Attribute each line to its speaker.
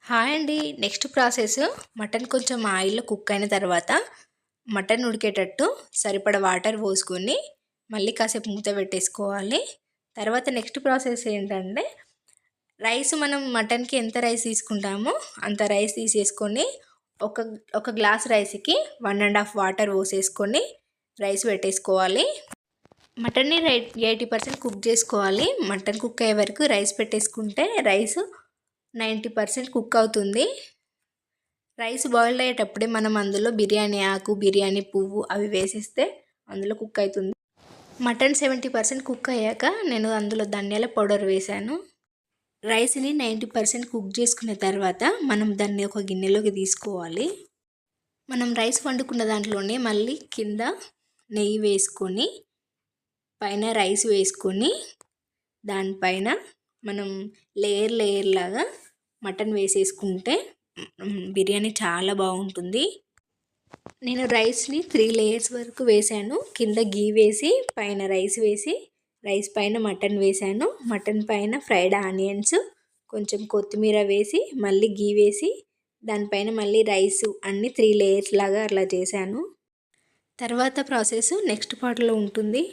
Speaker 1: Hi అండి. Next process mutton కొంచెం ఆయిల్‌లో కుక్ అయిన తర్వాత మటన్ ఉడికేటట్టు సరిపడా వాటర్ పోసుకొని మళ్ళీ కాసేపు మూత పెట్టేసుకోవాలి. తర్వాత నెక్స్ట్ ప్రాసెస్ ఏంటంటే రైస్ మనం మటన్‌కి ఎంత రైస్ తీసుకుంటామో అంత రైస్ తీసేసుకొని ఒక ఒక గ్లాస్ రైస్‌కి 1 ½ వాటర్ పోసేసుకొని రైస్ పెట్టేసుకోవాలి. మటన్ని 80% కుక్ చేసుకోవాలి. మటన్ కుక్ అయ్యే వరకు రైస్ పెట్టేసుకుంటే రైస్ 90% కుక్ అవుతుంది. రైస్ బాయిల్ అయ్యేటప్పుడే మనం అందులో బిర్యానీ ఆకు, బిర్యానీ పువ్వు అవి వేసేస్తే అందులో కుక్ అవుతుంది. మటన్ 70% కుక్ అయ్యాక నేను అందులో ధనియాల పౌడర్ వేశాను. రైస్ని 90% కుక్ చేసుకున్న తర్వాత మనం దాన్ని ఒక గిన్నెలోకి తీసుకోవాలి. మనం రైస్ వండుకున్న దాంట్లోనే మళ్ళీ కింద నెయ్యి వేసుకొని పైన రైస్ వేసుకొని దానిపైన మనం లేయర్ లాగా మటన్ వేసేసుకుంటే బిర్యానీ చాలా బాగుంటుంది. నేను రైస్ని 3 లేయర్స్ వరకు వేసాను. కింద గీ వేసి పైన రైస్ వేసి రైస్ పైన మటన్ వేసాను. మటన్ పైన ఫ్రైడ్ ఆనియన్స్ కొంచెం కొత్తిమీర వేసి మళ్ళీ గీ వేసి దానిపైన మళ్ళీ రైస్ అన్ని 3 లేయర్స్ లాగా అట్లా చేశాను. తర్వాత ప్రాసెస్ నెక్స్ట్ పార్ట్లో ఉంటుంది.